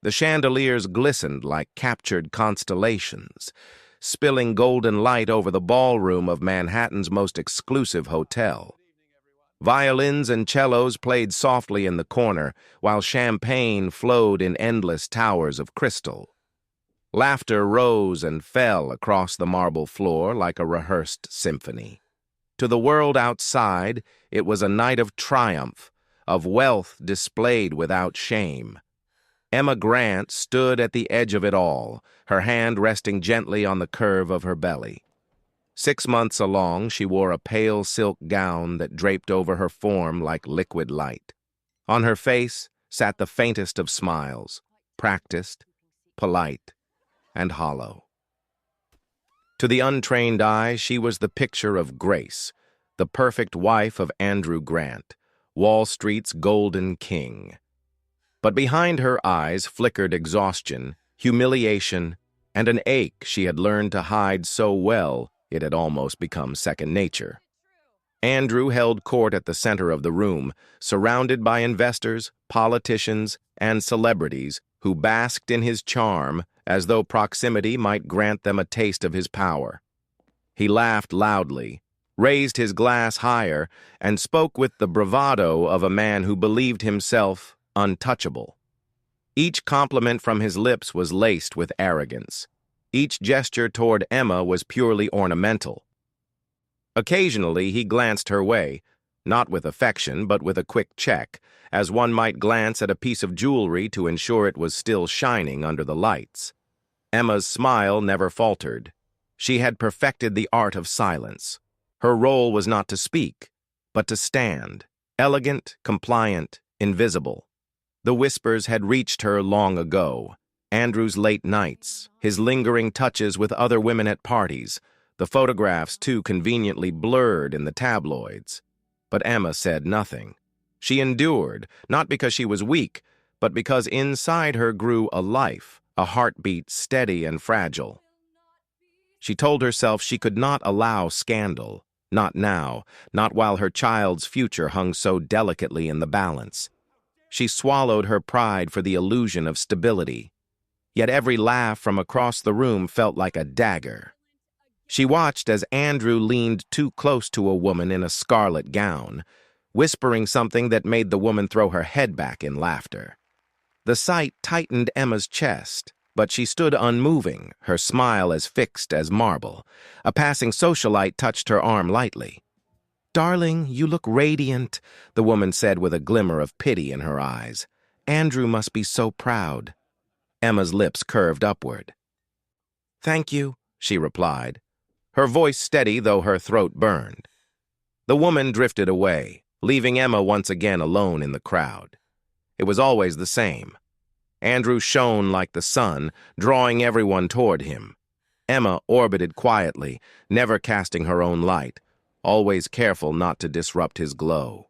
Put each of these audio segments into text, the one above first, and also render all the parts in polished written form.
The chandeliers glistened like captured constellations, spilling golden light over the ballroom of Manhattan's most exclusive hotel. Violins and cellos played softly in the corner, while champagne flowed in endless towers of crystal. Laughter rose and fell across the marble floor like a rehearsed symphony. To the world outside, it was a night of triumph, of wealth displayed without shame. Emma Grant stood at the edge of it all, her hand resting gently on the curve of her belly. 6 months along, she wore a pale silk gown that draped over her form like liquid light. On her face sat the faintest of smiles, practiced, polite, and hollow. To the untrained eye, she was the picture of grace, the perfect wife of Andrew Grant, Wall Street's golden king. But behind her eyes flickered exhaustion, humiliation, and an ache she had learned to hide so well it had almost become second nature. Andrew held court at the center of the room, surrounded by investors, politicians, and celebrities who basked in his charm as though proximity might grant them a taste of his power. He laughed loudly, raised his glass higher, and spoke with the bravado of a man who believed himself untouchable. Each compliment from his lips was laced with arrogance. Each gesture toward Emma was purely ornamental. Occasionally he glanced her way, not with affection but with a quick check, as one might glance at a piece of jewelry to ensure it was still shining under the lights. Emma's smile never faltered. She had perfected the art of silence. Her role was not to speak, but to stand, elegant, compliant, invisible. The whispers had reached her long ago. Andrew's late nights, his lingering touches with other women at parties, the photographs too conveniently blurred in the tabloids. But Emma said nothing. She endured, not because she was weak, but because inside her grew a life, a heartbeat steady and fragile. She told herself she could not allow scandal, not now, not while her child's future hung so delicately in the balance. She swallowed her pride for the illusion of stability. Yet every laugh from across the room felt like a dagger. She watched as Andrew leaned too close to a woman in a scarlet gown, whispering something that made the woman throw her head back in laughter. The sight tightened Emma's chest, but she stood unmoving, her smile as fixed as marble. A passing socialite touched her arm lightly. "Darling, you look radiant," the woman said with a glimmer of pity in her eyes. "Andrew must be so proud." Emma's lips curved upward. "Thank you," she replied, her voice steady though her throat burned. The woman drifted away, leaving Emma once again alone in the crowd. It was always the same. Andrew shone like the sun, drawing everyone toward him. Emma orbited quietly, never casting her own light, always careful not to disrupt his glow.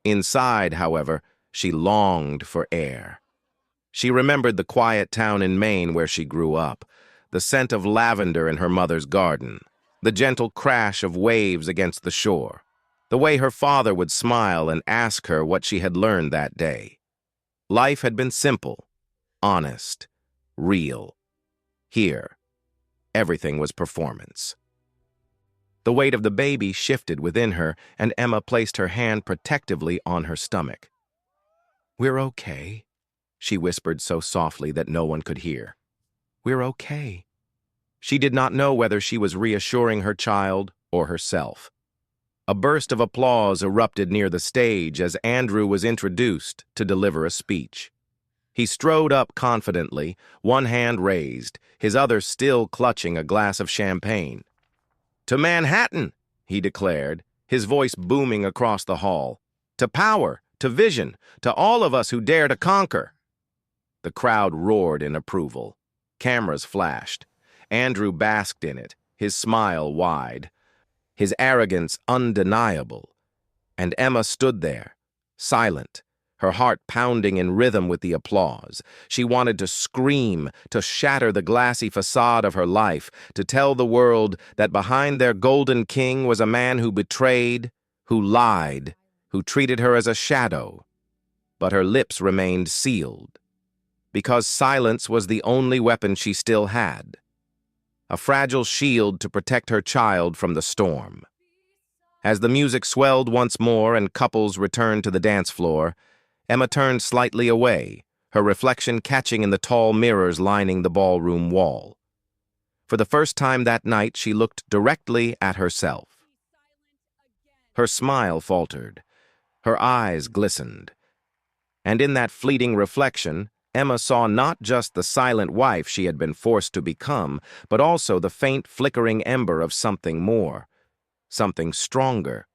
Inside, however, she longed for air. She remembered the quiet town in Maine where she grew up, the scent of lavender in her mother's garden, the gentle crash of waves against the shore, the way her father would smile and ask her what she had learned that day. Life had been simple, honest, real. Here, everything was performance. The weight of the baby shifted within her, and Emma placed her hand protectively on her stomach. "We're okay," she whispered so softly that no one could hear. "We're okay." She did not know whether she was reassuring her child or herself. A burst of applause erupted near the stage as Andrew was introduced to deliver a speech. He strode up confidently, one hand raised, his other still clutching a glass of champagne. "To Manhattan," he declared, his voice booming across the hall. "To power, to vision, to all of us who dare to conquer." The crowd roared in approval. Cameras flashed. Andrew basked in it, his smile wide, his arrogance undeniable. And Emma stood there, silent, her heart pounding in rhythm with the applause. She wanted to scream, to shatter the glassy facade of her life, to tell the world that behind their golden king was a man who betrayed, who lied, who treated her as a shadow. But her lips remained sealed. because silence was the only weapon she still had, a fragile shield to protect her child from the storm. As the music swelled once more and couples returned to the dance floor, Emma turned slightly away, her reflection catching in the tall mirrors lining the ballroom wall. For the first time that night, she looked directly at herself. Her smile faltered, her eyes glistened, and in that fleeting reflection, Emma saw not just the silent wife she had been forced to become, but also the faint flickering ember of something more, something stronger.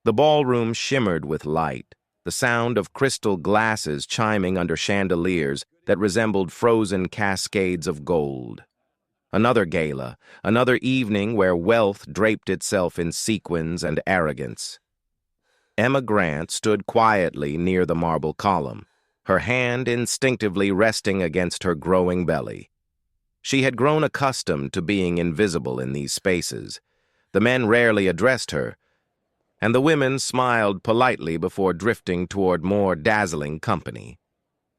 The ballroom shimmered with light, the sound of crystal glasses chiming under chandeliers that resembled frozen cascades of gold. Another gala, another evening where wealth draped itself in sequins and arrogance. Emma Grant stood quietly near the marble column, her hand instinctively resting against her growing belly. She had grown accustomed to being invisible in these spaces. The men rarely addressed her, and the women smiled politely before drifting toward more dazzling company.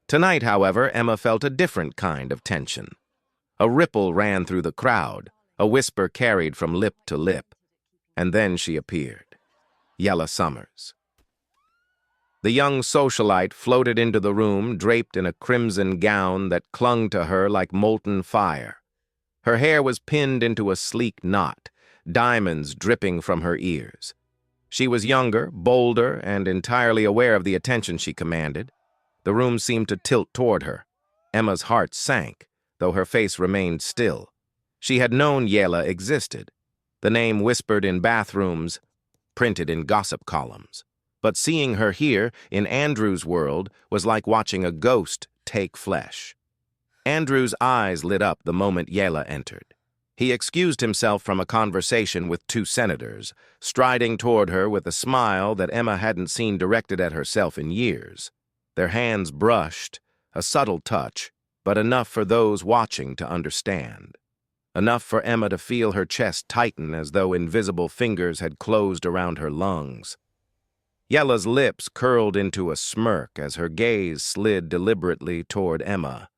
Tonight, however, Emma felt a different kind of tension. A ripple ran through the crowd, a whisper carried from lip to lip, and then she appeared. Yella Summers. The young socialite floated into the room draped in a crimson gown that clung to her like molten fire. Her hair was pinned into a sleek knot, diamonds dripping from her ears. She was younger, bolder, and entirely aware of the attention she commanded. The room seemed to tilt toward her. Emma's heart sank, though her face remained still. She had known Yella existed, the name whispered in bathrooms, printed in gossip columns. But seeing her here, in Andrew's world, was like watching a ghost take flesh. Andrew's eyes lit up the moment Yella entered. He excused himself from a conversation with two senators, striding toward her with a smile that Emma hadn't seen directed at herself in years. Their hands brushed, a subtle touch, but enough for those watching to understand. Enough for Emma to feel her chest tighten as though invisible fingers had closed around her lungs. Yella's lips curled into a smirk as her gaze slid deliberately toward Emma,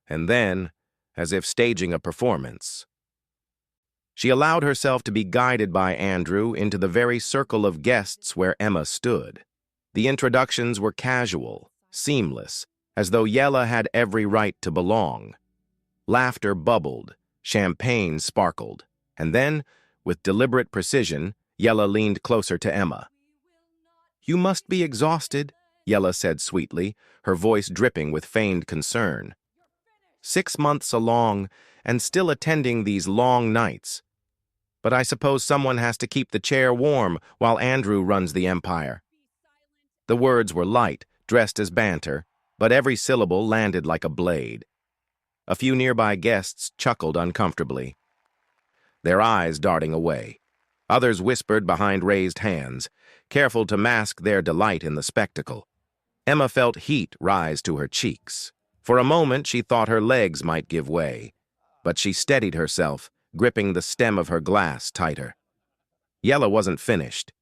and then, as if staging a performance, she allowed herself to be guided by Andrew into the very circle of guests where Emma stood. The introductions were casual, seamless, as though Yella had every right to belong. Laughter bubbled, champagne sparkled, and then, with deliberate precision, Yella leaned closer to Emma. "You must be exhausted," Yella said sweetly, her voice dripping with feigned concern. 6 months along, and still attending these long nights. But I suppose someone has to keep the chair warm while Andrew runs the empire. The words were light, dressed as banter, but every syllable landed like a blade. A few nearby guests chuckled uncomfortably, their eyes darting away. Others whispered behind raised hands, careful to mask their delight in the spectacle. Emma felt heat rise to her cheeks. For a moment, she thought her legs might give way, but she steadied herself, gripping the stem of her glass tighter. Yella wasn't finished.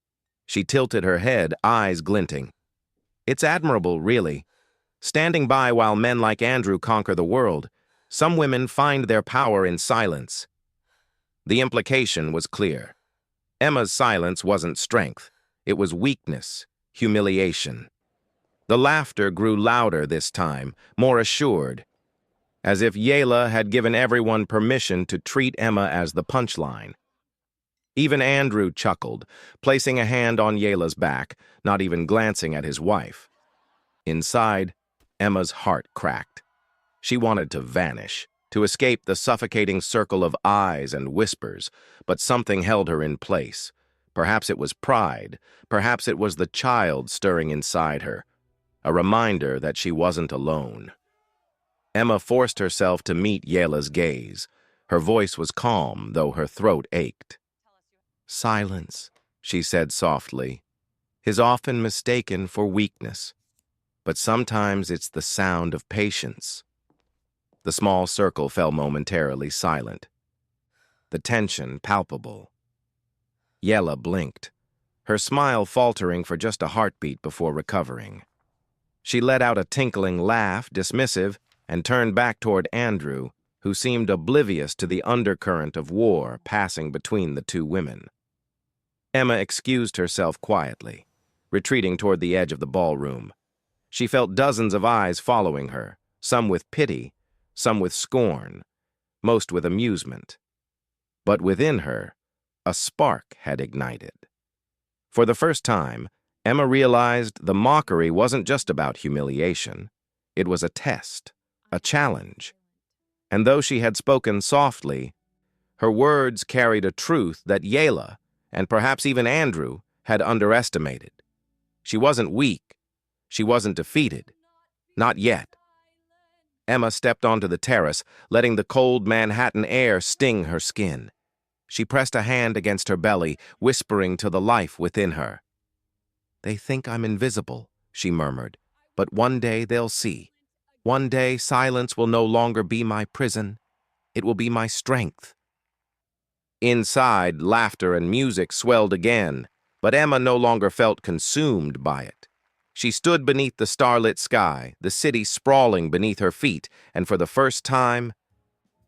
She tilted her head, eyes glinting. "It's admirable, really. Standing by while men like Andrew conquer the world, some women find their power in silence." The implication was clear. Emma's silence wasn't strength. It was weakness, humiliation. The laughter grew louder this time, more assured, as if Yella had given everyone permission to treat Emma as the punchline. Even Andrew chuckled, placing a hand on Yella's back, not even glancing at his wife. Inside, Emma's heart cracked. She wanted to vanish, to escape the suffocating circle of eyes and whispers, but something held her in place. Perhaps it was pride, perhaps it was the child stirring inside her, a reminder that she wasn't alone. Emma forced herself to meet Yella's gaze. Her voice was calm, though her throat ached. "Silence," she said softly, "is often mistaken for weakness, but sometimes it's the sound of patience." The small circle fell momentarily silent, the tension palpable. Yella blinked, her smile faltering for just a heartbeat before recovering. She let out a tinkling laugh, dismissive, and turned back toward Andrew, who seemed oblivious to the undercurrent of war passing between the two women. Emma excused herself quietly, retreating toward the edge of the ballroom. She felt dozens of eyes following her, some with pity, some with scorn, most with amusement. But within her, a spark had ignited. For the first time, Emma realized the mockery wasn't just about humiliation. It was a test, a challenge. And though she had spoken softly, her words carried a truth that Yela, and perhaps even Andrew, had underestimated. She wasn't weak. She wasn't defeated. Not yet. Emma stepped onto the terrace, letting the cold Manhattan air sting her skin. She pressed a hand against her belly, whispering to the life within her. "They think I'm invisible," she murmured, "but one day they'll see. One day silence will no longer be my prison. It will be my strength." Inside, laughter and music swelled again, but Emma no longer felt consumed by it. She stood beneath the starlit sky, the city sprawling beneath her feet, and for the first time,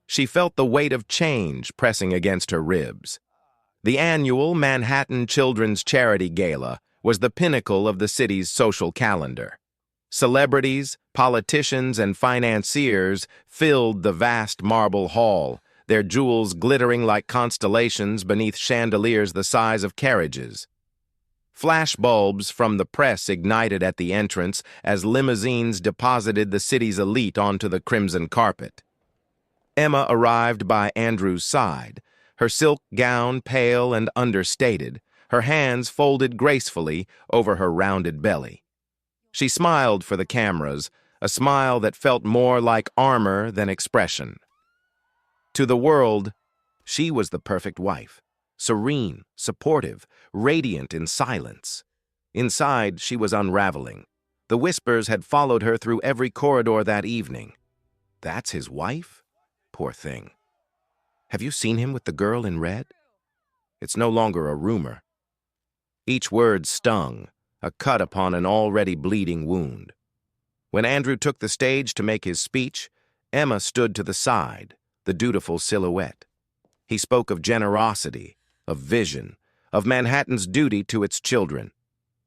she felt the weight of change pressing against her ribs. The annual Manhattan Children's Charity Gala was the pinnacle of the city's social calendar. Celebrities, politicians, and financiers filled the vast marble hall, their jewels glittering like constellations beneath chandeliers the size of carriages. Flashbulbs from the press ignited at the entrance as limousines deposited the city's elite onto the crimson carpet. Emma arrived by Andrew's side, her silk gown pale and understated, her hands folded gracefully over her rounded belly. She smiled for the cameras, a smile that felt more like armor than expression. To the world, she was the perfect wife, serene, supportive, radiant in silence. Inside, she was unraveling. The whispers had followed her through every corridor that evening. "That's his wife? Poor thing. Have you seen him with the girl in red?" It's no longer a rumor. Each word stung, a cut upon an already bleeding wound. When Andrew took the stage to make his speech, Emma stood to the side, the dutiful silhouette. He spoke of generosity, of vision, of Manhattan's duty to its children.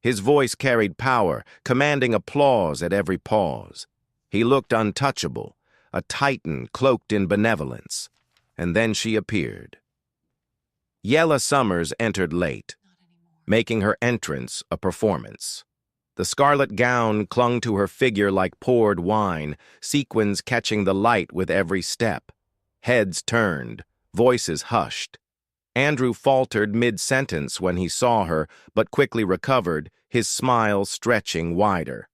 His voice carried power, commanding applause at every pause. He looked untouchable, a titan cloaked in benevolence. And then she appeared. Yella Summers entered late, making her entrance a performance. The scarlet gown clung to her figure like poured wine, sequins catching the light with every step. Heads turned, voices hushed. Andrew faltered mid-sentence when he saw her, but quickly recovered, his smile stretching wider.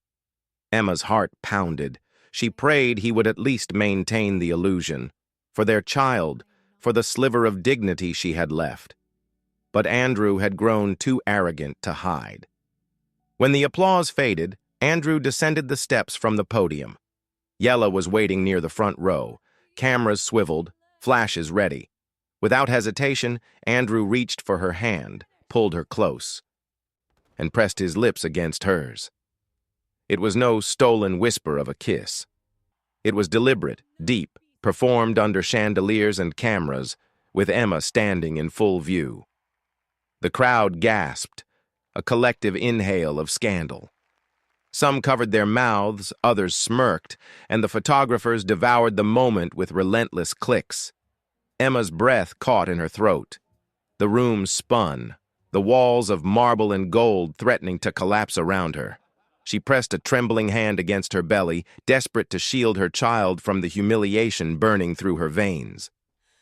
Emma's heart pounded. She prayed he would at least maintain the illusion. For their child, for the sliver of dignity she had left. But Andrew had grown too arrogant to hide. When the applause faded, Andrew descended the steps from the podium. Yella was waiting near the front row, cameras swiveled, flashes ready. Without hesitation, Andrew reached for her hand, pulled her close, and pressed his lips against hers. It was no stolen whisper of a kiss. It was deliberate, deep, performed under chandeliers and cameras, with Emma standing in full view. The crowd gasped, a collective inhale of scandal. Some covered their mouths, others smirked, and the photographers devoured the moment with relentless clicks. Emma's breath caught in her throat. The room spun, the walls of marble and gold threatening to collapse around her. She pressed a trembling hand against her belly, desperate to shield her child from the humiliation burning through her veins.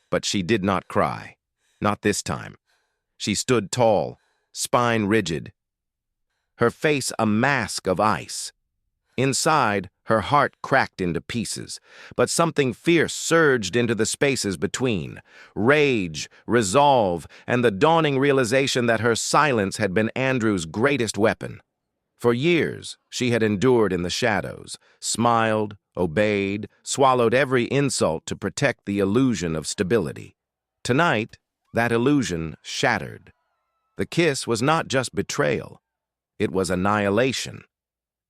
But she did not cry. Not this time. She stood tall, spine rigid, her face a mask of ice. Inside, her heart cracked into pieces, but something fierce surged into the spaces between. Rage, resolve, and the dawning realization that her silence had been Andrew's greatest weapon. For years, she had endured in the shadows, smiled, obeyed, swallowed every insult to protect the illusion of stability. Tonight, that illusion shattered. The kiss was not just betrayal. It was annihilation.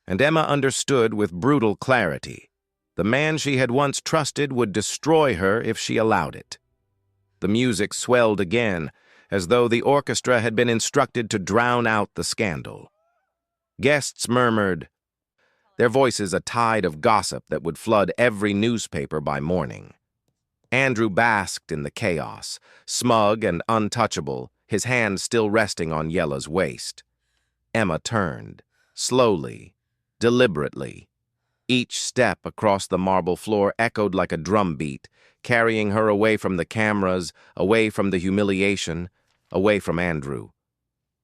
And Emma understood with brutal clarity. The man she had once trusted would destroy her if she allowed it. The music swelled again, as though the orchestra had been instructed to drown out the scandal. Guests murmured, their voices a tide of gossip that would flood every newspaper by morning. Andrew basked in the chaos, smug and untouchable, his hand still resting on Yella's waist. Emma turned, slowly, deliberately. Each step across the marble floor echoed like a drumbeat, carrying her away from the cameras, away from the humiliation, away from Andrew.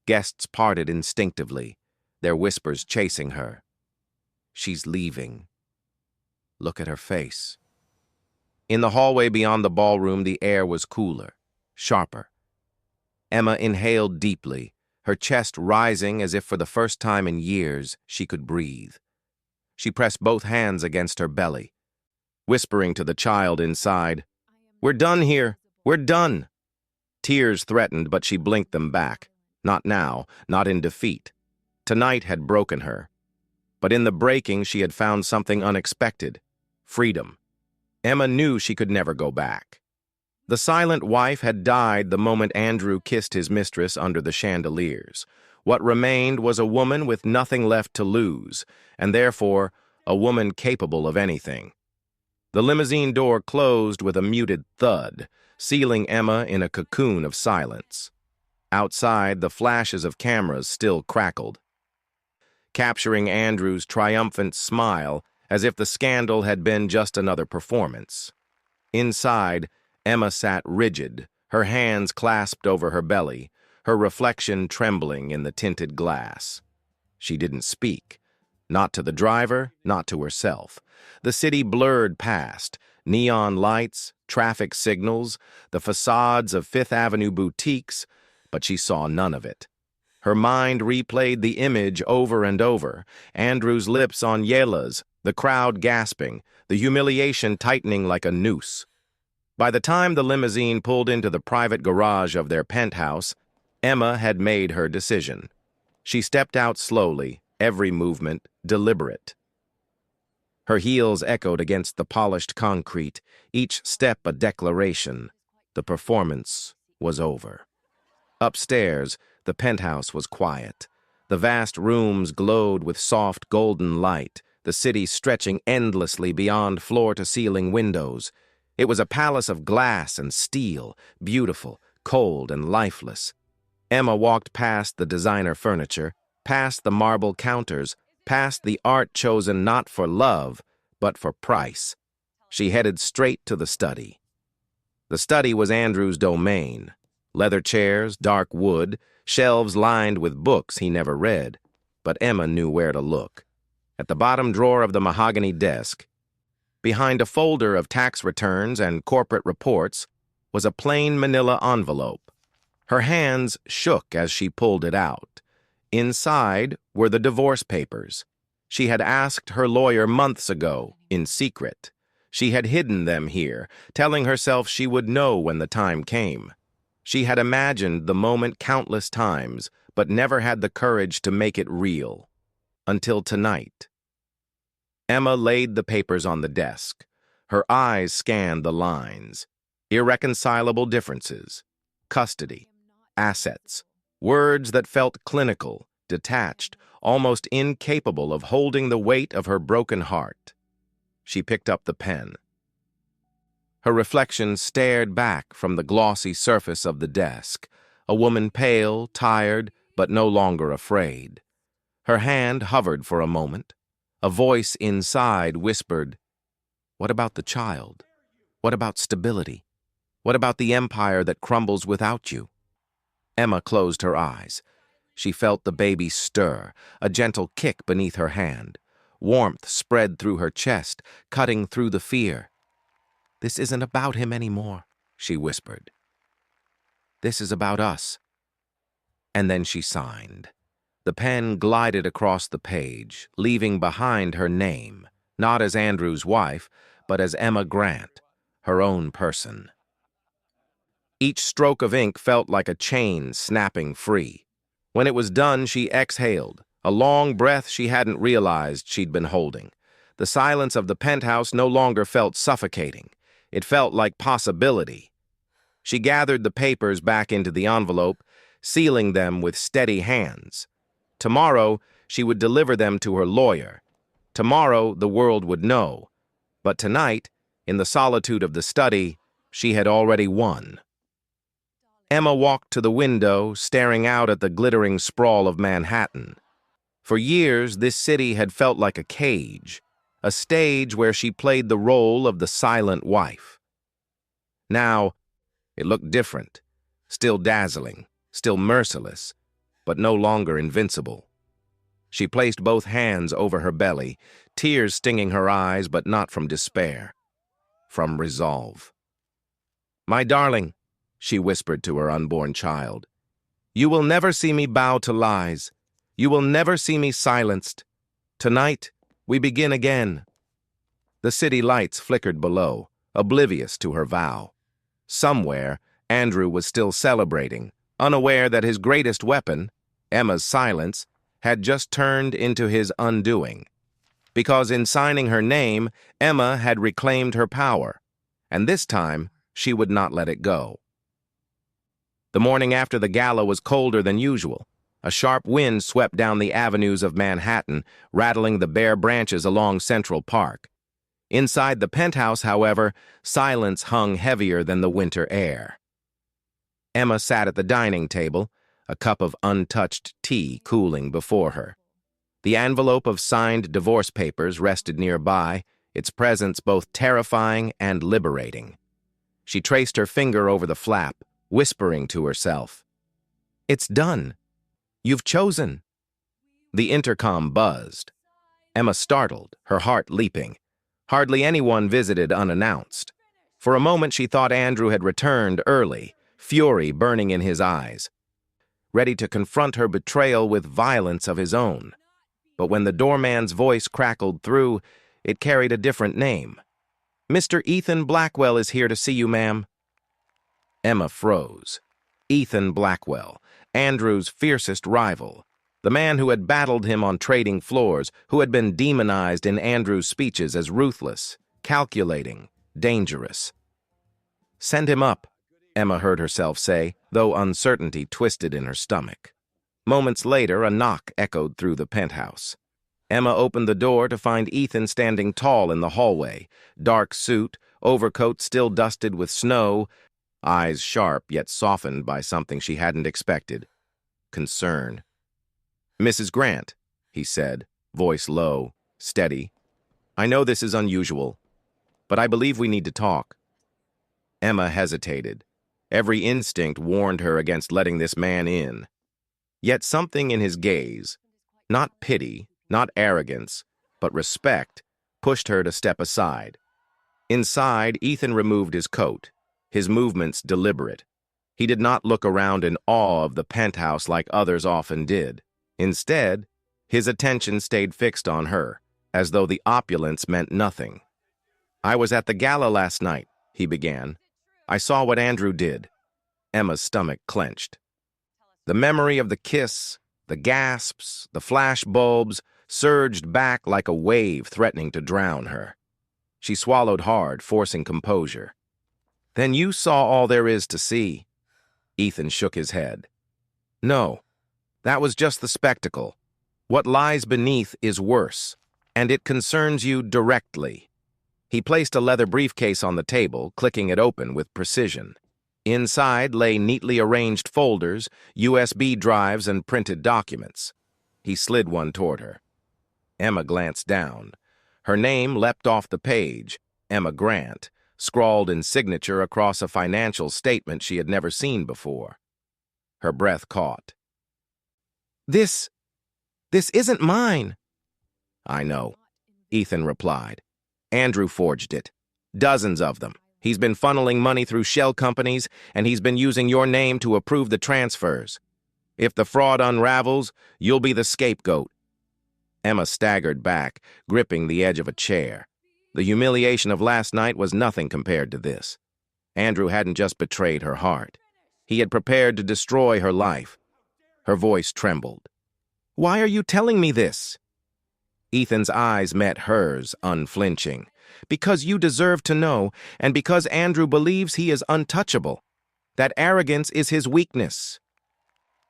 Guests parted instinctively, their whispers chasing her. She's leaving. Look at her face. In the hallway beyond the ballroom, the air was cooler, sharper. Emma inhaled deeply, her chest rising as if for the first time in years she could breathe. She pressed both hands against her belly, whispering to the child inside, "We're done here. We're done." Tears threatened, but she blinked them back. Not now, not in defeat. Tonight had broken her. But in the breaking, she had found something unexpected: freedom. Emma knew she could never go back. The silent wife had died the moment Andrew kissed his mistress under the chandeliers. What remained was a woman with nothing left to lose, and therefore a woman capable of anything. The limousine door closed with a muted thud, sealing Emma in a cocoon of silence. Outside, the flashes of cameras still crackled, capturing Andrew's triumphant smile as if the scandal had been just another performance. Inside, Emma sat rigid, her hands clasped over her belly, her reflection trembling in the tinted glass. She didn't speak, not to the driver, not to herself. The city blurred past, neon lights, traffic signals, the facades of Fifth Avenue boutiques, but she saw none of it. Her mind replayed the image over and over, Andrew's lips on Yella's, the crowd gasping, the humiliation tightening like a noose. By the time the limousine pulled into the private garage of their penthouse, Emma had made her decision. She stepped out slowly, every movement deliberate. Her heels echoed against the polished concrete, each step a declaration. The performance was over. Upstairs, the penthouse was quiet. The vast rooms glowed with soft golden light, the city stretching endlessly beyond floor-to-ceiling windows. It was a palace of glass and steel, beautiful, cold, and lifeless. Emma walked past the designer furniture, past the marble counters, past the art chosen not for love, but for price. She headed straight to the study. The study was Andrew's domain. Leather chairs, dark wood, shelves lined with books he never read, but Emma knew where to look. At the bottom drawer of the mahogany desk, behind a folder of tax returns and corporate reports, was a plain manila envelope. Her hands shook as she pulled it out. Inside were the divorce papers. She had asked her lawyer months ago, in secret. She had hidden them here, telling herself she would know when the time came. She had imagined the moment countless times, but never had the courage to make it real. Until tonight. Emma laid the papers on the desk. Her eyes scanned the lines. Irreconcilable differences. Custody. Assets. Words that felt clinical, detached, almost incapable of holding the weight of her broken heart. She picked up the pen. Her reflection stared back from the glossy surface of the desk, a woman pale, tired, but no longer afraid. Her hand hovered for a moment. A voice inside whispered, "What about the child? What about stability? What about the empire that crumbles without you?" Emma closed her eyes. She felt the baby stir, a gentle kick beneath her hand. Warmth spread through her chest, cutting through the fear. "This isn't about him anymore," she whispered. "This is about us." And then she signed. The pen glided across the page, leaving behind her name, not as Andrew's wife, but as Emma Grant, her own person. Each stroke of ink felt like a chain snapping free. When it was done, she exhaled, a long breath she hadn't realized she'd been holding. The silence of the penthouse no longer felt suffocating. It felt like possibility. She gathered the papers back into the envelope, sealing them with steady hands. Tomorrow, she would deliver them to her lawyer. Tomorrow, the world would know. But tonight, in the solitude of the study, she had already won. Emma walked to the window, staring out at the glittering sprawl of Manhattan. For years, this city had felt like a cage, a stage where she played the role of the silent wife. Now, it looked different, still dazzling, still merciless, but no longer invincible. She placed both hands over her belly, tears stinging her eyes, but not from despair, from resolve. "My darling," she whispered to her unborn child, "you will never see me bow to lies. You will never see me silenced. Tonight, we begin again." The city lights flickered below, oblivious to her vow. Somewhere, Andrew was still celebrating, unaware that his greatest weapon, Emma's silence, had just turned into his undoing. Because in signing her name, Emma had reclaimed her power, and this time she would not let it go. The morning after the gala was colder than usual. A sharp wind swept down the avenues of Manhattan, rattling the bare branches along Central Park. Inside the penthouse, however, silence hung heavier than the winter air. Emma sat at the dining table, a cup of untouched tea cooling before her. The envelope of signed divorce papers rested nearby, its presence both terrifying and liberating. She traced her finger over the flap, whispering to herself, "It's done. You've chosen." The intercom buzzed. Emma startled, her heart leaping. Hardly anyone visited unannounced. For a moment she thought Andrew had returned early, fury burning in his eyes, ready to confront her betrayal with violence of his own. But when the doorman's voice crackled through, it carried a different name. "Mr. Ethan Blackwell is here to see you, ma'am." Emma froze. Ethan Blackwell, Andrew's fiercest rival, the man who had battled him on trading floors, who had been demonized in Andrew's speeches as ruthless, calculating, dangerous. "Send him up," Emma heard herself say, though uncertainty twisted in her stomach. Moments later, a knock echoed through the penthouse. Emma opened the door to find Ethan standing tall in the hallway, dark suit, overcoat still dusted with snow, eyes sharp yet softened by something she hadn't expected. Concern. "Mrs. Grant," he said, voice low, steady. "I know this is unusual, but I believe we need to talk." Emma hesitated. Every instinct warned her against letting this man in. Yet something in his gaze, not pity, not arrogance, but respect, pushed her to step aside. Inside, Ethan removed his coat, his movements deliberate. He did not look around in awe of the penthouse like others often did. Instead, his attention stayed fixed on her, as though the opulence meant nothing. "I was at the gala last night," he began. "I saw what Andrew did." Emma's stomach clenched. The memory of the kiss, the gasps, the flash bulbs surged back like a wave threatening to drown her. She swallowed hard, forcing composure. "Then you saw all there is to see." Ethan shook his head. "No, that was just the spectacle. What lies beneath is worse, and it concerns you directly." He placed a leather briefcase on the table, clicking it open with precision. Inside lay neatly arranged folders, USB drives, and printed documents. He slid one toward her. Emma glanced down. Her name leapt off the page, Emma Grant, scrawled in signature across a financial statement she had never seen before. Her breath caught. This isn't mine." "I know," Ethan replied. "Andrew forged it. Dozens of them. He's been funneling money through shell companies, and he's been using your name to approve the transfers. If the fraud unravels, you'll be the scapegoat." Emma staggered back, gripping the edge of a chair. The humiliation of last night was nothing compared to this. Andrew hadn't just betrayed her heart. He had prepared to destroy her life. Her voice trembled. "Why are you telling me this?" Ethan's eyes met hers, unflinching. Because you deserve to know, and because Andrew believes he is untouchable. That arrogance is his weakness.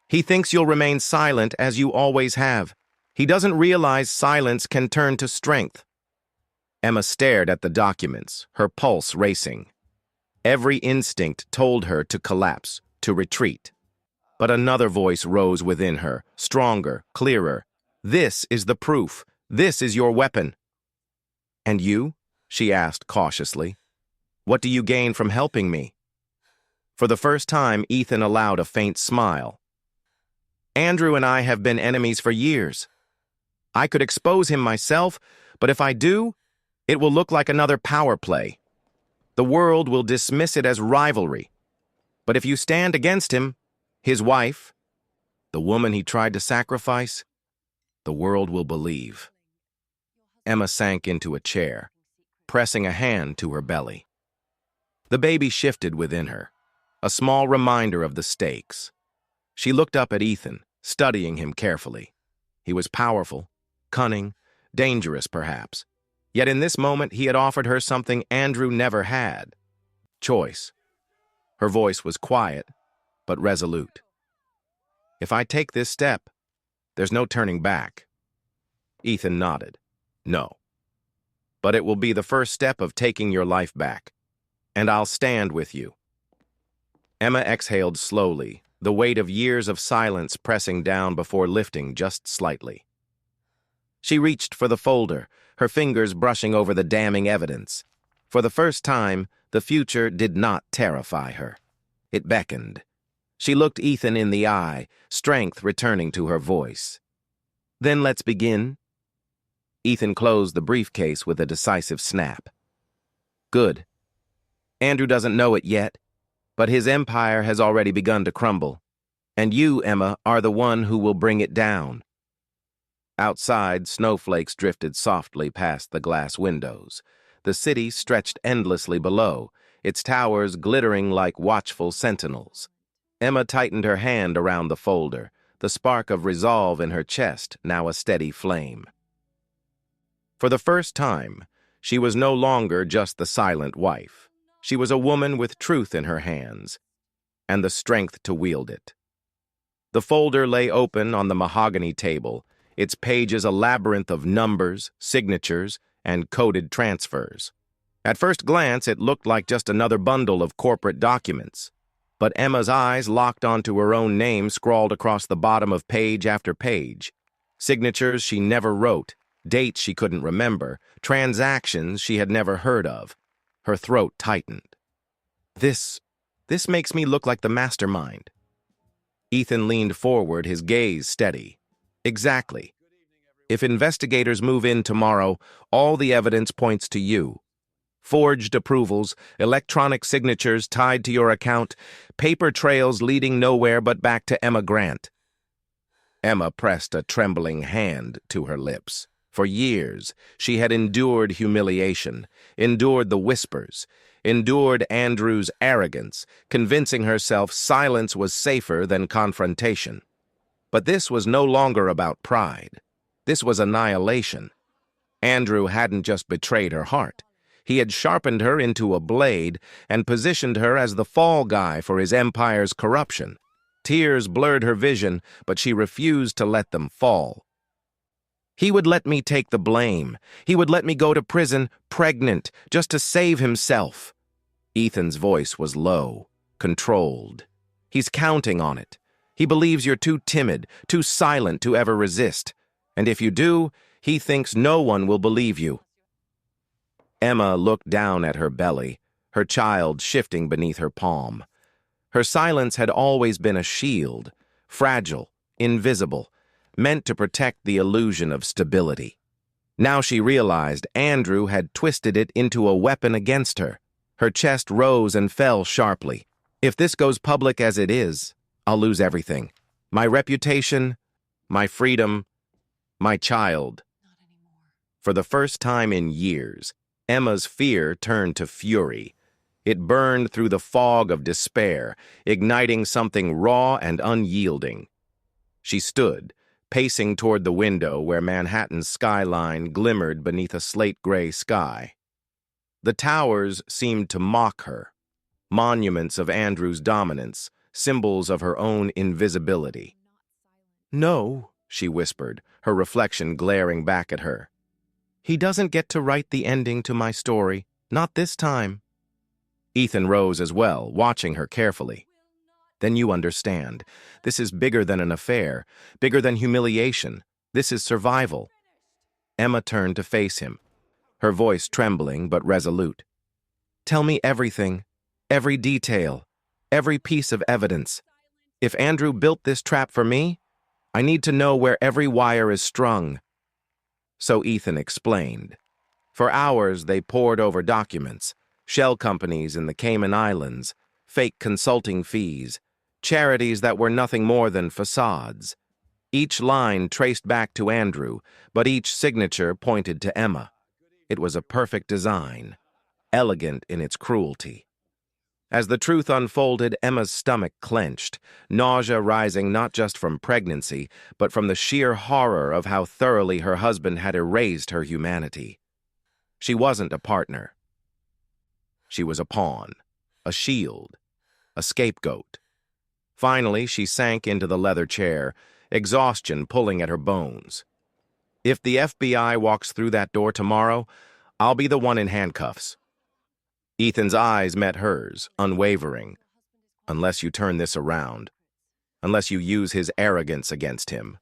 He thinks you'll remain silent as you always have. He doesn't realize silence can turn to strength. Emma stared at the documents, her pulse racing. Every instinct told her to collapse, to retreat. But another voice rose within her, stronger, clearer. This is the proof. This is your weapon. And you? She asked cautiously. What do you gain from helping me? For the first time, Ethan allowed a faint smile. Andrew and I have been enemies for years. I could expose him myself, but if I do, it will look like another power play. The world will dismiss it as rivalry. But if you stand against him, his wife, the woman he tried to sacrifice, the world will believe. Emma sank into a chair, pressing a hand to her belly. The baby shifted within her, a small reminder of the stakes. She looked up at Ethan, studying him carefully. He was powerful, cunning, dangerous perhaps. Yet in this moment he had offered her something Andrew never had. Choice. Her voice was quiet, but resolute. If I take this step, there's no turning back. Ethan nodded. No. But it will be the first step of taking your life back. And I'll stand with you. Emma exhaled slowly, the weight of years of silence pressing down before lifting just slightly. She reached for the folder, her fingers brushing over the damning evidence. For the first time, the future did not terrify her. It beckoned. She looked Ethan in the eye, strength returning to her voice. Then let's begin. Ethan closed the briefcase with a decisive snap. Good. Andrew doesn't know it yet, but his empire has already begun to crumble. And you, Emma, are the one who will bring it down. Outside, snowflakes drifted softly past the glass windows. The city stretched endlessly below, its towers glittering like watchful sentinels. Emma tightened her hand around the folder, the spark of resolve in her chest now a steady flame. For the first time, she was no longer just the silent wife. She was a woman with truth in her hands, and the strength to wield it. The folder lay open on the mahogany table, its pages a labyrinth of numbers, signatures, and coded transfers. At first glance, it looked like just another bundle of corporate documents. But Emma's eyes locked onto her own name scrawled across the bottom of page after page. Signatures she never wrote, dates she couldn't remember, transactions she had never heard of. Her throat tightened. This makes me look like the mastermind. Ethan leaned forward, his gaze steady. Exactly. If investigators move in tomorrow, all the evidence points to you. Forged approvals, electronic signatures tied to your account, paper trails leading nowhere but back to Emma Grant. Emma pressed a trembling hand to her lips. For years, she had endured humiliation, endured the whispers, endured Andrew's arrogance, convincing herself silence was safer than confrontation. But this was no longer about pride. This was annihilation. Andrew hadn't just betrayed her heart. He had sharpened her into a blade and positioned her as the fall guy for his empire's corruption. Tears blurred her vision, but she refused to let them fall. He would let me take the blame. He would let me go to prison, pregnant, just to save himself. Ethan's voice was low, controlled. He's counting on it. He believes you're too timid, too silent to ever resist. And if you do, he thinks no one will believe you. Emma looked down at her belly, her child shifting beneath her palm. Her silence had always been a shield, fragile, invisible, meant to protect the illusion of stability. Now she realized Andrew had twisted it into a weapon against her. Her chest rose and fell sharply. If this goes public as it is, I'll lose everything. My reputation, my freedom, my child. For the first time in years, Emma's fear turned to fury. It burned through the fog of despair, igniting something raw and unyielding. She stood, pacing toward the window where Manhattan's skyline glimmered beneath a slate-gray sky. The towers seemed to mock her, monuments of Andrew's dominance, symbols of her own invisibility. "No," she whispered, her reflection glaring back at her. "He doesn't get to write the ending to my story, not this time." Ethan rose as well, watching her carefully. "Then you understand. This is bigger than an affair, bigger than humiliation. This is survival." Emma turned to face him, her voice trembling but resolute. "Tell me everything, every detail, every piece of evidence. If Andrew built this trap for me, I need to know where every wire is strung." So Ethan explained. For hours they pored over documents, shell companies in the Cayman Islands, fake consulting fees, charities that were nothing more than facades. Each line traced back to Andrew, but each signature pointed to Emma. It was a perfect design, elegant in its cruelty. As the truth unfolded, Emma's stomach clenched, nausea rising not just from pregnancy, but from the sheer horror of how thoroughly her husband had erased her humanity. She wasn't a partner. She was a pawn, a shield, a scapegoat. Finally, she sank into the leather chair, exhaustion pulling at her bones. "If the FBI walks through that door tomorrow, I'll be the one in handcuffs." Ethan's eyes met hers, unwavering. "Unless you turn this around. Unless you use his arrogance against him."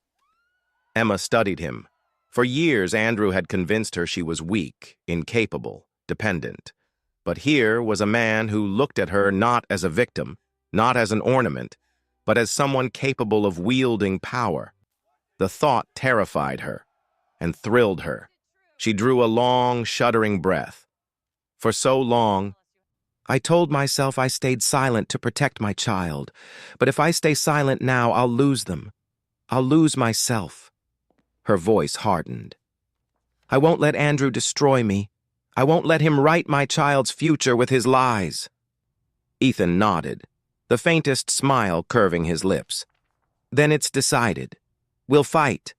Emma studied him. For years, Andrew had convinced her she was weak, incapable, dependent. But here was a man who looked at her not as a victim, not as an ornament, but as someone capable of wielding power. The thought terrified her and thrilled her. She drew a long, shuddering breath. For so long, "I told myself I stayed silent to protect my child, but if I stay silent now, I'll lose them. I'll lose myself." Her voice hardened. "I won't let Andrew destroy me. I won't let him write my child's future with his lies." Ethan nodded, the faintest smile curving his lips. "Then it's decided. We'll fight.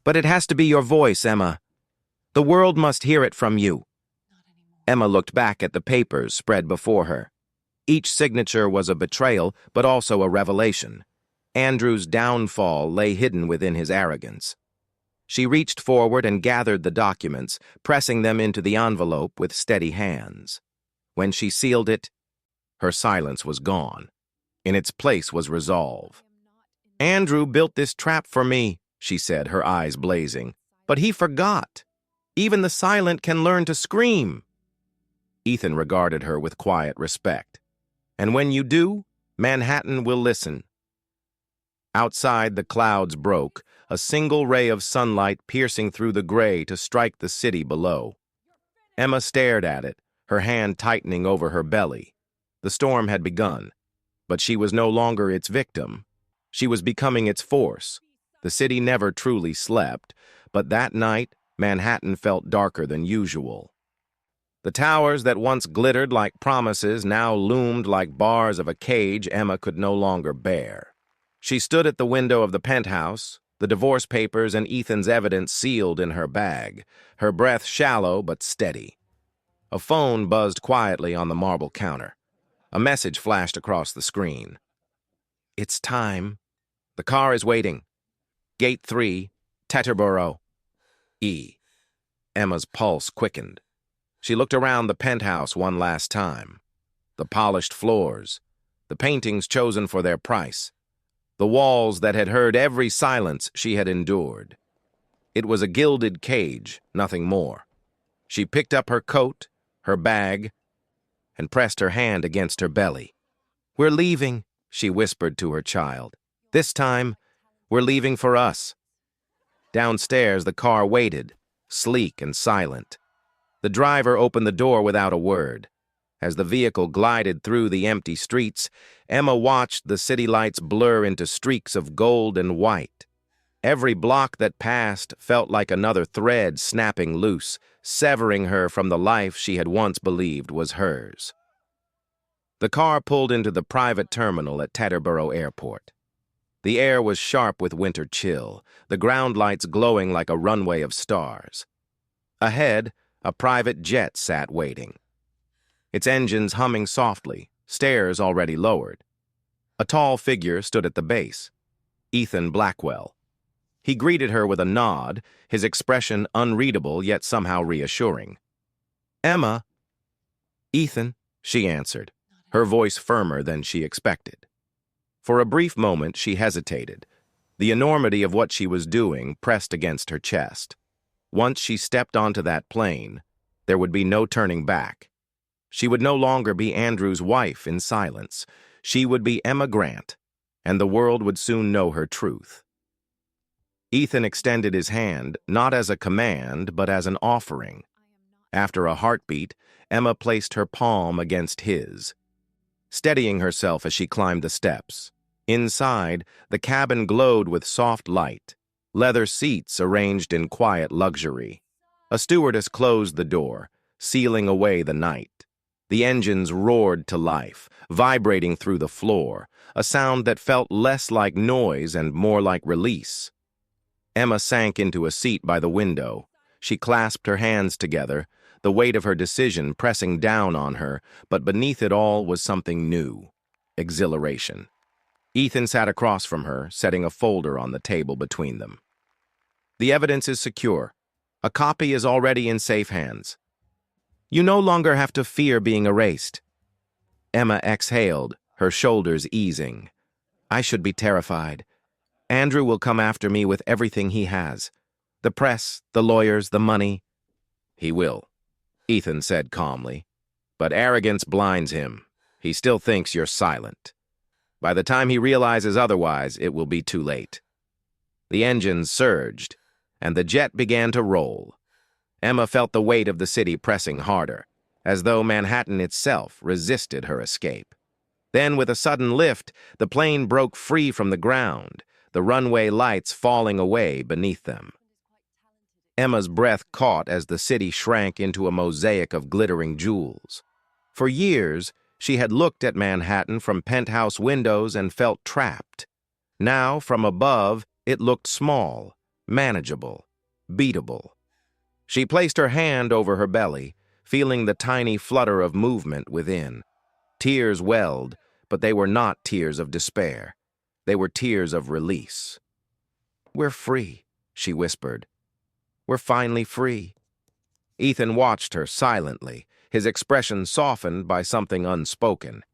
But it has to be your voice, Emma. The world must hear it from you." Emma looked back at the papers spread before her. Each signature was a betrayal, but also a revelation. Andrew's downfall lay hidden within his arrogance. She reached forward and gathered the documents, pressing them into the envelope with steady hands. When she sealed it, her silence was gone. In its place was resolve. "Andrew built this trap for me," she said, her eyes blazing. "But he forgot. Even the silent can learn to scream." Ethan regarded her with quiet respect. "And when you do, Manhattan will listen." Outside, the clouds broke, a single ray of sunlight piercing through the gray to strike the city below. Emma stared at it, her hand tightening over her belly. The storm had begun, but she was no longer its victim. She was becoming its force. The city never truly slept, but that night, Manhattan felt darker than usual. The towers that once glittered like promises now loomed like bars of a cage Emma could no longer bear. She stood at the window of the penthouse, the divorce papers and Ethan's evidence sealed in her bag, her breath shallow but steady. A phone buzzed quietly on the marble counter. A message flashed across the screen. "It's time. The car is waiting. Gate 3, Teterboro. E." Emma's pulse quickened. She looked around the penthouse one last time. The polished floors, the paintings chosen for their price, the walls that had heard every silence she had endured. It was a gilded cage, nothing more. She picked up her coat, her bag, and pressed her hand against her belly. "We're leaving," she whispered to her child. "This time, we're leaving for us." Downstairs, the car waited, sleek and silent. The driver opened the door without a word. As the vehicle glided through the empty streets, Emma watched the city lights blur into streaks of gold and white. Every block that passed felt like another thread snapping loose, severing her from the life she had once believed was hers. The car pulled into the private terminal at Teterboro Airport. The air was sharp with winter chill, the ground lights glowing like a runway of stars. Ahead, a private jet sat waiting, its engines humming softly, stairs already lowered. A tall figure stood at the base, Ethan Blackwell. He greeted her with a nod, his expression unreadable yet somehow reassuring. "Emma." "Ethan," she answered, her voice firmer than she expected. For a brief moment she hesitated. The enormity of what she was doing pressed against her chest. Once she stepped onto that plane, there would be no turning back. She would no longer be Andrew's wife in silence. She would be Emma Grant, and the world would soon know her truth. Ethan extended his hand, not as a command, but as an offering. After a heartbeat, Emma placed her palm against his, steadying herself as she climbed the steps. Inside, the cabin glowed with soft light, leather seats arranged in quiet luxury. A stewardess closed the door, sealing away the night. The engines roared to life, vibrating through the floor, a sound that felt less like noise and more like release. Emma sank into a seat by the window. She clasped her hands together, the weight of her decision pressing down on her, but beneath it all was something new: exhilaration. Ethan sat across from her, setting a folder on the table between them. "The evidence is secure. A copy is already in safe hands. You no longer have to fear being erased." Emma exhaled, her shoulders easing. "I should be terrified. Andrew will come after me with everything he has. The press, the lawyers, the money." "He will," Ethan said calmly. "But arrogance blinds him. He still thinks you're silent. By the time he realizes otherwise, it will be too late." The engines surged, and the jet began to roll. Emma felt the weight of the city pressing harder, as though Manhattan itself resisted her escape. Then, with a sudden lift, the plane broke free from the ground, the runway lights falling away beneath them. Emma's breath caught as the city shrank into a mosaic of glittering jewels. For years, she had looked at Manhattan from penthouse windows and felt trapped. Now, from above, it looked small, manageable, beatable. She placed her hand over her belly, feeling the tiny flutter of movement within. Tears welled, but they were not tears of despair. They were tears of release. "We're free," she whispered. "We're finally free." Ethan watched her silently, his expression softened by something unspoken.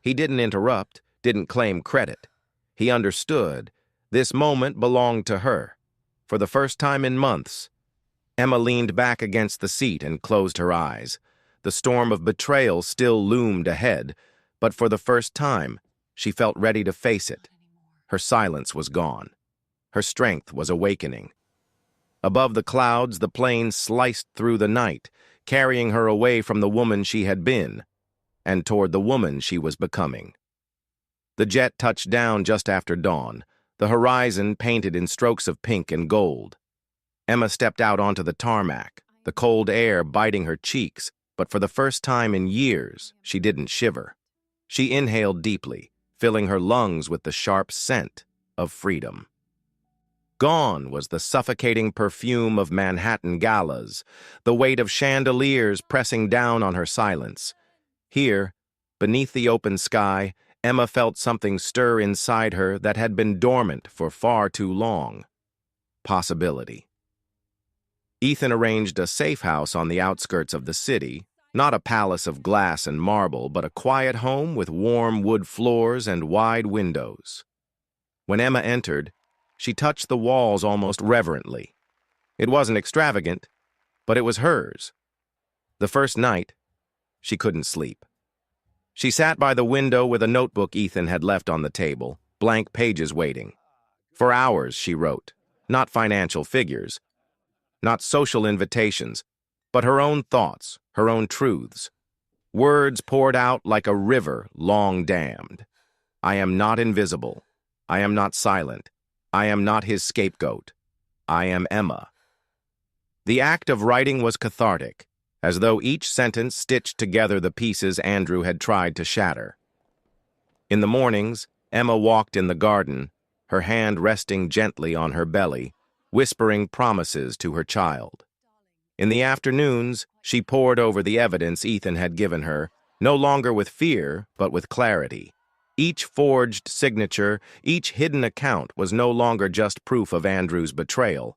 He didn't interrupt, didn't claim credit. He understood. This moment belonged to her. For the first time in months, Emma leaned back against the seat and closed her eyes. The storm of betrayal still loomed ahead, but for the first time, she felt ready to face it. Her silence was gone. Her strength was awakening. Above the clouds, the plane sliced through the night, carrying her away from the woman she had been, and toward the woman she was becoming. The jet touched down just after dawn, the horizon painted in strokes of pink and gold. Emma stepped out onto the tarmac, the cold air biting her cheeks, but for the first time in years, she didn't shiver. She inhaled deeply, filling her lungs with the sharp scent of freedom. Gone was the suffocating perfume of Manhattan galas, the weight of chandeliers pressing down on her silence. Here, beneath the open sky, Emma felt something stir inside her that had been dormant for far too long. Possibility. Ethan arranged a safe house on the outskirts of the city, not a palace of glass and marble, but a quiet home with warm wood floors and wide windows. When Emma entered, she touched the walls almost reverently. It wasn't extravagant, but it was hers. The first night, she couldn't sleep. She sat by the window with a notebook Ethan had left on the table, blank pages waiting. For hours, she wrote, not financial figures, not social invitations, but her own thoughts, her own truths. Words poured out like a river long dammed. I am not invisible. I am not silent. I am not his scapegoat. I am Emma. The act of writing was cathartic, as though each sentence stitched together the pieces Andrew had tried to shatter. In the mornings, Emma walked in the garden, her hand resting gently on her belly, whispering promises to her child. In the afternoons, she pored over the evidence Ethan had given her, no longer with fear, but with clarity. Each forged signature, each hidden account was no longer just proof of Andrew's betrayal.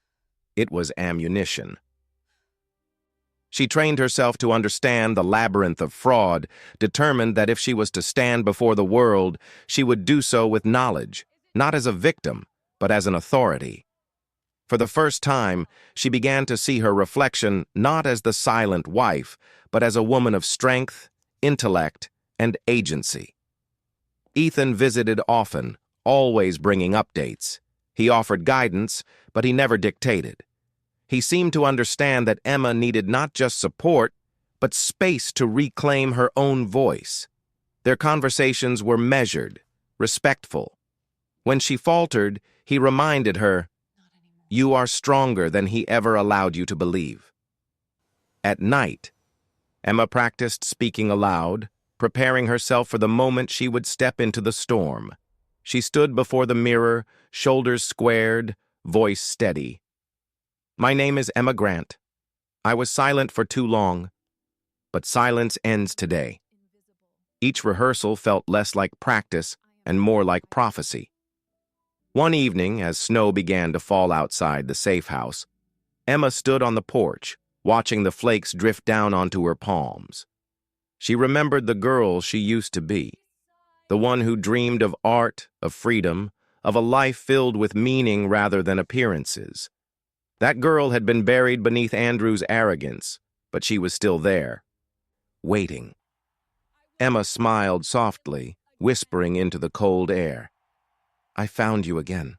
It was ammunition. She trained herself to understand the labyrinth of fraud, determined that if she was to stand before the world, she would do so with knowledge, not as a victim, but as an authority. For the first time, she began to see her reflection not as the silent wife, but as a woman of strength, intellect, and agency. Ethan visited often, always bringing updates. He offered guidance, but he never dictated. He seemed to understand that Emma needed not just support, but space to reclaim her own voice. Their conversations were measured, respectful. When she faltered, he reminded her, "You are stronger than he ever allowed you to believe." At night, Emma practiced speaking aloud, preparing herself for the moment she would step into the storm. She stood before the mirror, shoulders squared, voice steady. "My name is Emma Grant. I was silent for too long, but silence ends today." Each rehearsal felt less like practice and more like prophecy. One evening, as snow began to fall outside the safe house, Emma stood on the porch, watching the flakes drift down onto her palms. She remembered the girl she used to be, the one who dreamed of art, of freedom, of a life filled with meaning rather than appearances. That girl had been buried beneath Andrew's arrogance, but she was still there, waiting. Emma smiled softly, whispering into the cold air, "I found you again."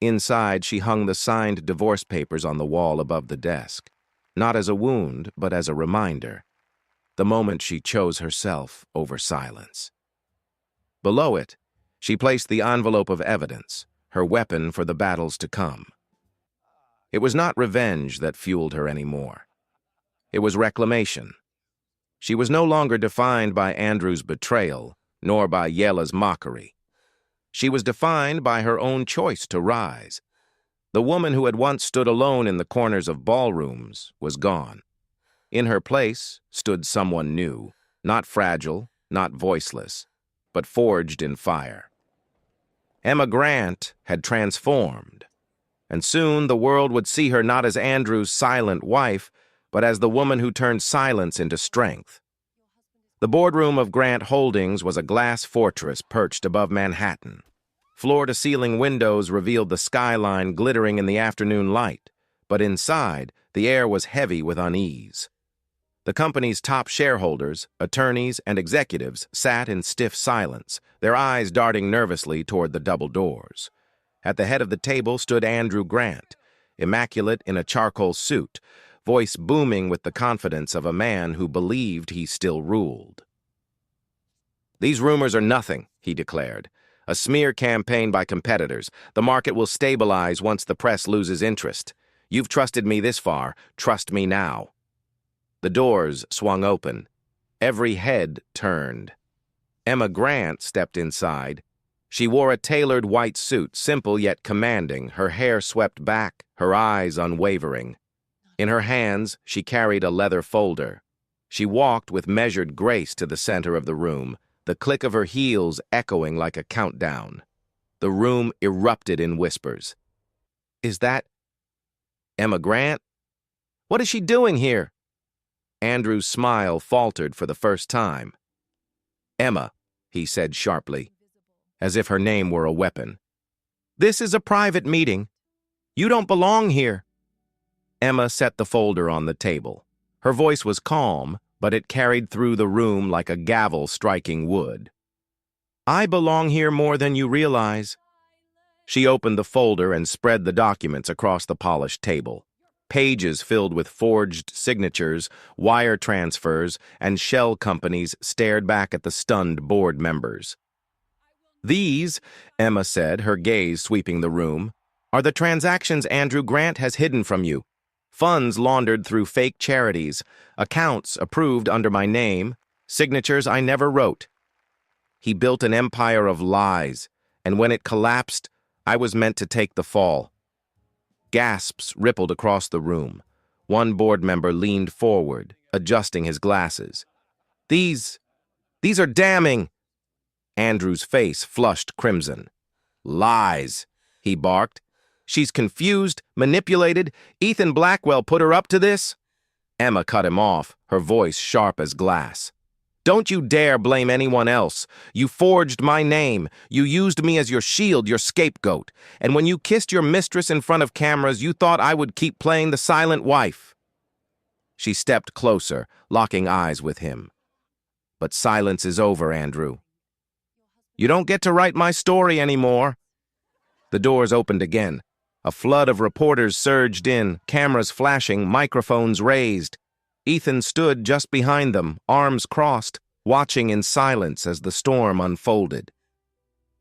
Inside, she hung the signed divorce papers on the wall above the desk, not as a wound, but as a reminder, the moment she chose herself over silence. Below it, she placed the envelope of evidence, her weapon for the battles to come. It was not revenge that fueled her anymore. It was reclamation. She was no longer defined by Andrew's betrayal, nor by Yela's mockery. She was defined by her own choice to rise. The woman who had once stood alone in the corners of ballrooms was gone. In her place stood someone new, not fragile, not voiceless, but forged in fire. Emma Grant had transformed, and soon the world would see her not as Andrew's silent wife, but as the woman who turned silence into strength. The boardroom of Grant Holdings was a glass fortress perched above Manhattan. Floor-to-ceiling windows revealed the skyline glittering in the afternoon light, but inside, the air was heavy with unease. The company's top shareholders, attorneys, and executives sat in stiff silence, their eyes darting nervously toward the double doors. At the head of the table stood Andrew Grant, immaculate in a charcoal suit, voice booming with the confidence of a man who believed he still ruled. "These rumors are nothing," he declared. "A smear campaign by competitors. The market will stabilize once the press loses interest. You've trusted me this far. Trust me now." The doors swung open. Every head turned. Emma Grant stepped inside. She wore a tailored white suit, simple yet commanding, her hair swept back, her eyes unwavering. In her hands, she carried a leather folder. She walked with measured grace to the center of the room, the click of her heels echoing like a countdown. The room erupted in whispers. "Is that Emma Grant? What is she doing here?" Andrew's smile faltered for the first time. "Emma," he said sharply, as if her name were a weapon. "This is a private meeting. You don't belong here." Emma set the folder on the table. Her voice was calm, but it carried through the room like a gavel striking wood. "I belong here more than you realize." She opened the folder and spread the documents across the polished table. Pages filled with forged signatures, wire transfers, and shell companies stared back at the stunned board members. "These," Emma said, her gaze sweeping the room, "are the transactions Andrew Grant has hidden from you. Funds laundered through fake charities, accounts approved under my name, signatures I never wrote. He built an empire of lies, and when it collapsed, I was meant to take the fall. Gasps rippled across the room. One board member leaned forward, adjusting his glasses. These are damning. Andrew's face flushed crimson. Lies, he barked. She's confused, manipulated. Ethan Blackwell put her up to this? Emma cut him off, her voice sharp as glass. Don't you dare blame anyone else. You forged my name. You used me as your shield, your scapegoat. And when you kissed your mistress in front of cameras, you thought I would keep playing the silent wife. She stepped closer, locking eyes with him. But silence is over, Andrew. You don't get to write my story anymore. The doors opened again. A flood of reporters surged in, cameras flashing, microphones raised. Ethan stood just behind them, arms crossed, watching in silence as the storm unfolded.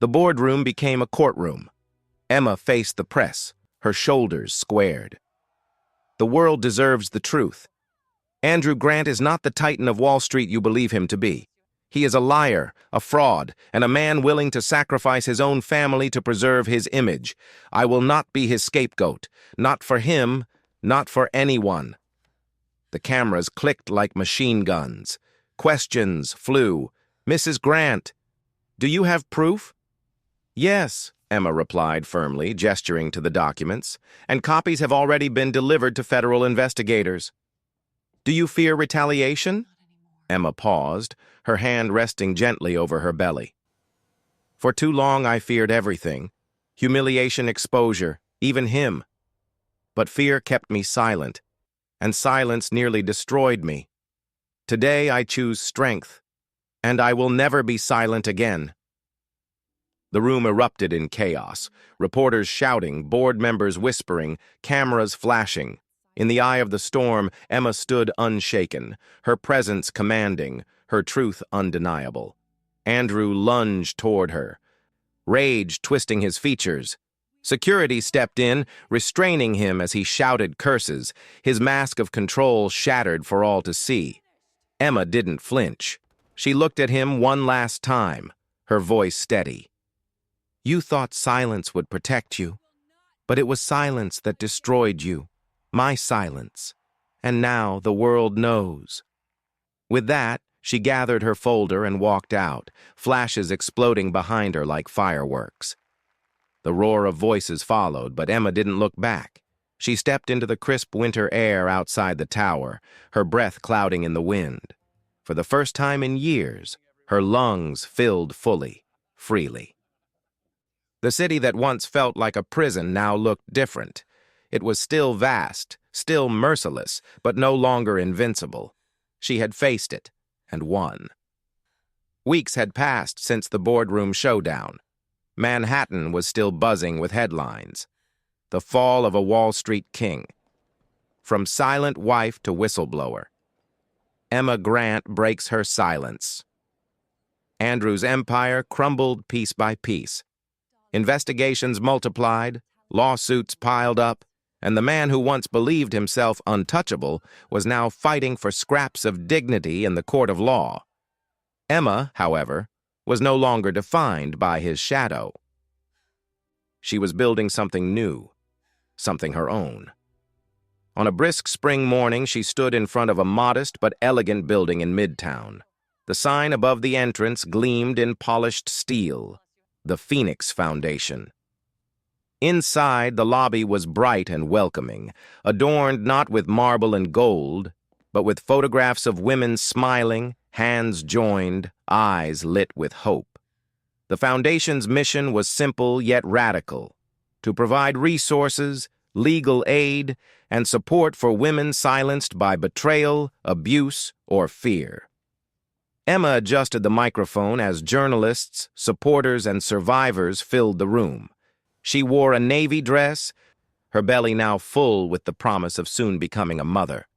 The boardroom became a courtroom. Emma faced the press, her shoulders squared. The world deserves the truth. Andrew Grant is not the titan of Wall Street you believe him to be. He is a liar, a fraud, and a man willing to sacrifice his own family to preserve his image. I will not be his scapegoat. Not for him, not for anyone. The cameras clicked like machine guns. Questions flew. Mrs. Grant, do you have proof? Yes, Emma replied firmly, gesturing to the documents, and copies have already been delivered to federal investigators. Do you fear retaliation? Emma paused, her hand resting gently over her belly. For too long I feared everything. Humiliation, exposure, even him. But fear kept me silent, and silence nearly destroyed me. Today I choose strength, and I will never be silent again. The room erupted in chaos, reporters shouting, board members whispering, cameras flashing. In the eye of the storm, Emma stood unshaken, her presence commanding, her truth undeniable. Andrew lunged toward her, rage twisting his features. Security stepped in, restraining him as he shouted curses, his mask of control shattered for all to see. Emma didn't flinch. She looked at him one last time, her voice steady. You thought silence would protect you, but it was silence that destroyed you. My silence. And now the world knows. With that, she gathered her folder and walked out, flashes exploding behind her like fireworks. The roar of voices followed, but Emma didn't look back. She stepped into the crisp winter air outside the tower, her breath clouding in the wind. For the first time in years, her lungs filled fully, freely. The city that once felt like a prison now looked different. It was still vast, still merciless, but no longer invincible. She had faced it, and won. Weeks had passed since the boardroom showdown. Manhattan was still buzzing with headlines. The fall of a Wall Street king. From silent wife to whistleblower. Emma Grant breaks her silence. Andrew's empire crumbled piece by piece. Investigations multiplied, lawsuits piled up, and the man who once believed himself untouchable was now fighting for scraps of dignity in the court of law. Emma, however, was no longer defined by his shadow. She was building something new, something her own. On a brisk spring morning, she stood in front of a modest but elegant building in Midtown. The sign above the entrance gleamed in polished steel, the Phoenix Foundation. Inside, the lobby was bright and welcoming, adorned not with marble and gold, but with photographs of women smiling, hands joined, eyes lit with hope. The foundation's mission was simple yet radical, to provide resources, legal aid, and support for women silenced by betrayal, abuse, or fear. Emma adjusted the microphone as journalists, supporters, and survivors filled the room. She wore a navy dress, her belly now full with the promise of soon becoming a mother.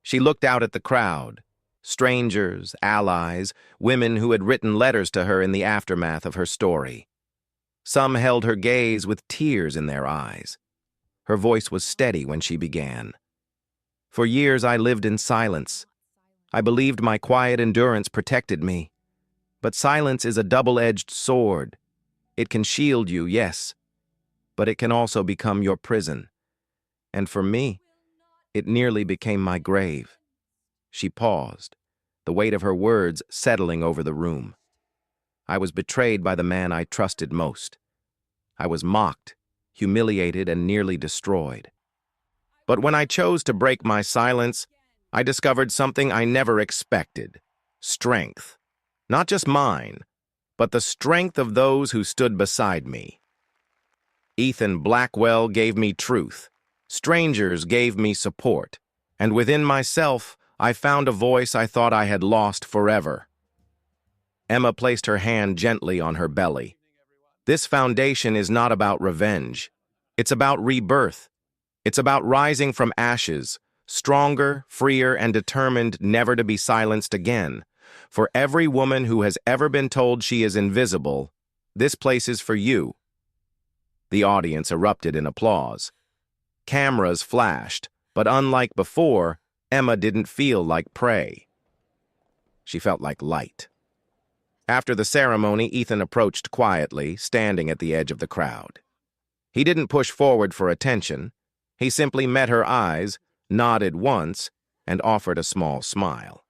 She looked out at the crowd, strangers, allies, women who had written letters to her in the aftermath of her story. Some held her gaze with tears in their eyes. Her voice was steady when she began. For years I lived in silence. I believed my quiet endurance protected me. But silence is a double-edged sword. It can shield you, yes, but it can also become your prison. And for me, it nearly became my grave. She paused, the weight of her words settling over the room. I was betrayed by the man I trusted most. I was mocked, humiliated, and nearly destroyed. But when I chose to break my silence, I discovered something I never expected: strength. Not just mine, but the strength of those who stood beside me. Ethan Blackwell gave me truth. Strangers gave me support. And within myself, I found a voice I thought I had lost forever. Emma placed her hand gently on her belly. This foundation is not about revenge. It's about rebirth. It's about rising from ashes, stronger, freer, and determined never to be silenced again. For every woman who has ever been told she is invisible, this place is for you. The audience erupted in applause. Cameras flashed, but unlike before, Emma didn't feel like prey. She felt like light. After the ceremony, Ethan approached quietly, standing at the edge of the crowd. He didn't push forward for attention. He simply met her eyes, nodded once, and offered a small smile.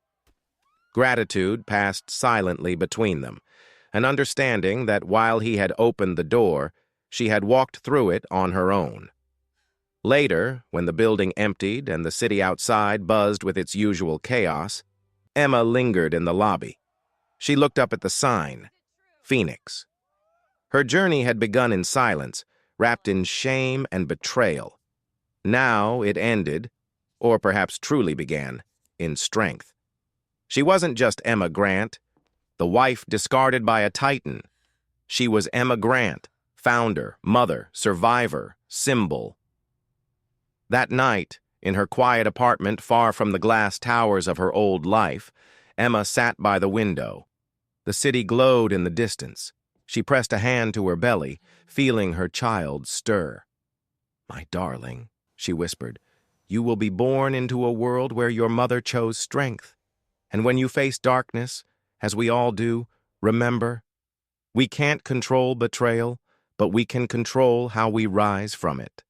Gratitude passed silently between them, an understanding that while he had opened the door, she had walked through it on her own. Later, when the building emptied and the city outside buzzed with its usual chaos, Emma lingered in the lobby. She looked up at the sign, Phoenix. Her journey had begun in silence, wrapped in shame and betrayal. Now it ended, or perhaps truly began, in strength. She wasn't just Emma Grant, the wife discarded by a titan. She was Emma Grant, founder, mother, survivor, symbol. That night, in her quiet apartment far from the glass towers of her old life, Emma sat by the window. The city glowed in the distance. She pressed a hand to her belly, feeling her child stir. "My darling," she whispered, "you will be born into a world where your mother chose strength. And when you face darkness, as we all do, remember, we can't control betrayal, but we can control how we rise from it."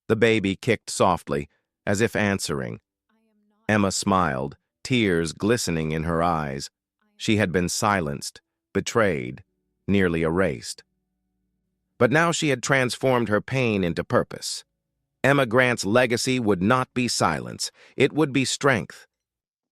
The baby kicked softly, as if answering. Emma smiled, tears glistening in her eyes. She had been silenced, betrayed, nearly erased. But now she had transformed her pain into purpose. Emma Grant's legacy would not be silence. It would be strength.